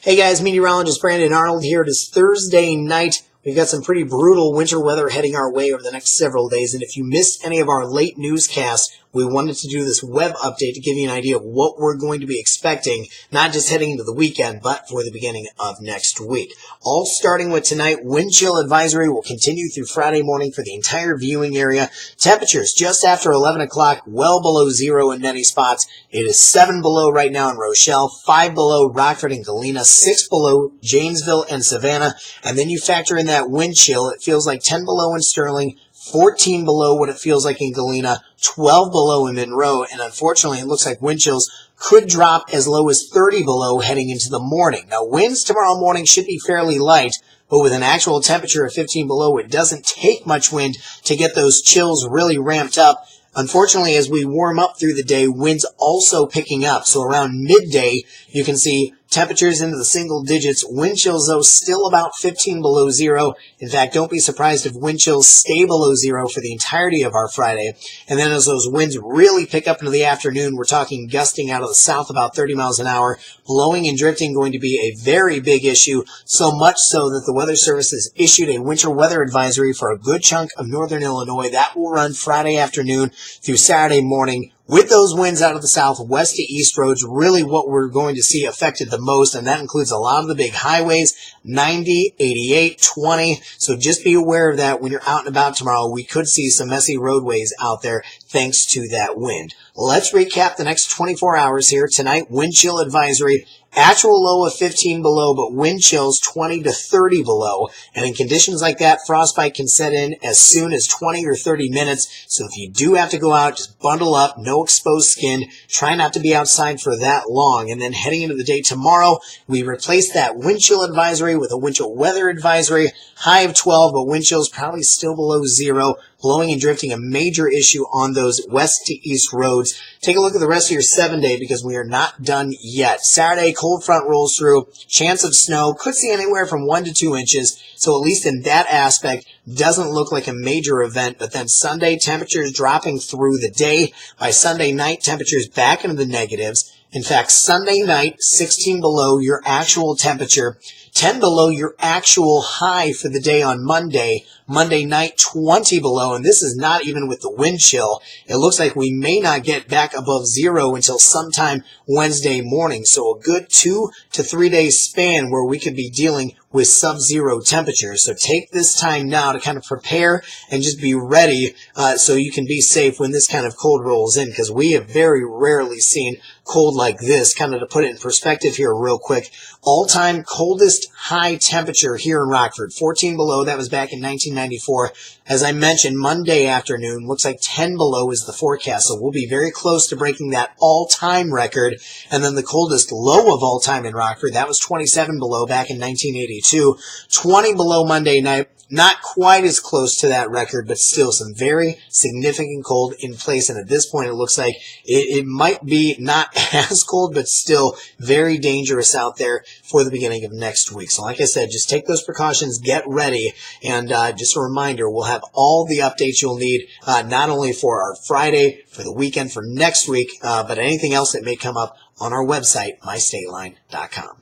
Hey guys, meteorologist Brandon Arnold here. It is Thursday night. We've got some pretty brutal winter weather heading our way over the next several days, and if you missed any of our late newscasts, we wanted to do this web update to give you an idea of what we're going to be expecting, not just heading into the weekend, but for the beginning of next week. All starting with tonight, wind chill advisory will continue through Friday morning for the entire viewing area. Temperatures just after 11 o'clock, well below zero in many spots. It is 7 below right now in Rochelle, 5 below Rockford and Galena, 6 below Janesville and Savannah, and then you factor in that wind chill. It feels like 10 below in Sterling, 14 below what it feels like in Galena, 12 below in Monroe, and unfortunately it looks like wind chills could drop as low as 30 below heading into the morning. Now winds tomorrow morning should be fairly light, but with an actual temperature of 15 below, it doesn't take much wind to get those chills really ramped up. Unfortunately, as we warm up through the day, winds also picking up. So around midday, you can see temperatures into the single digits. Wind chills, though, still about 15 below zero. In fact, don't be surprised if wind chills stay below zero for the entirety of our Friday. And then as those winds really pick up into the afternoon, we're talking gusting out of the south about 30 miles an hour. Blowing and drifting going to be a very big issue, so much so that the Weather Service has issued a winter weather advisory for a good chunk of northern Illinois. That will run Friday afternoon through Saturday morning. With those winds out of the south, west to east roads, really what we're going to see affected the most, and that includes a lot of the big highways, 90, 88, 20. So just be aware of that when you're out and about tomorrow. We could see some messy roadways out there thanks to that wind. Let's recap the next 24 hours here. Tonight, wind chill advisory. Actual low of 15 below, but wind chills 20 to 30 below. And in conditions like that, frostbite can set in as soon as 20 or 30 minutes. So if you do have to go out, just bundle up, no exposed skin. Try not to be outside for that long. And then heading into the day tomorrow, we replace that wind chill advisory with a wind chill weather advisory. High of 12, but wind chills probably still below zero. Blowing and drifting, a major issue on those west to east roads. Take a look at the rest of your 7-day because we are not done yet. Saturday, cold front rolls through. Chance of snow. Could see anywhere from 1 to 2 inches. So at least in that aspect, doesn't look like a major event. But then Sunday, temperatures dropping through the day. By Sunday night, temperatures back into the negatives. In fact, Sunday night, 16 below your actual temperature. 10 below your actual high for the day on Monday. Monday night, 20 below, and this is not even with the wind chill. It looks like we may not get back above zero until sometime Wednesday morning. So a good 2 to 3 day span where we could be dealing with sub-zero temperatures. So take this time now to kind of prepare and just be ready so you can be safe when this kind of cold rolls in, because we have very rarely seen cold like this. Kind of to put it in perspective here real quick, all-time coldest high temperature here in Rockford, 14 below. That was back in 1994. As I mentioned, Monday afternoon, looks like 10 below is the forecast, so we'll be very close to breaking that all-time record. And then the coldest low of all time in Rockford, that was 27 below back in 1982. 20 below Monday night. Not quite as close to that record, but still some very significant cold in place. And at this point, it looks like it might be not as cold, but still very dangerous out there for the beginning of next week. So like I said, just take those precautions, get ready. And just a reminder, we'll have all the updates you'll need, not only for our Friday, for the weekend, for next week, but anything else that may come up on our website, mystateline.com.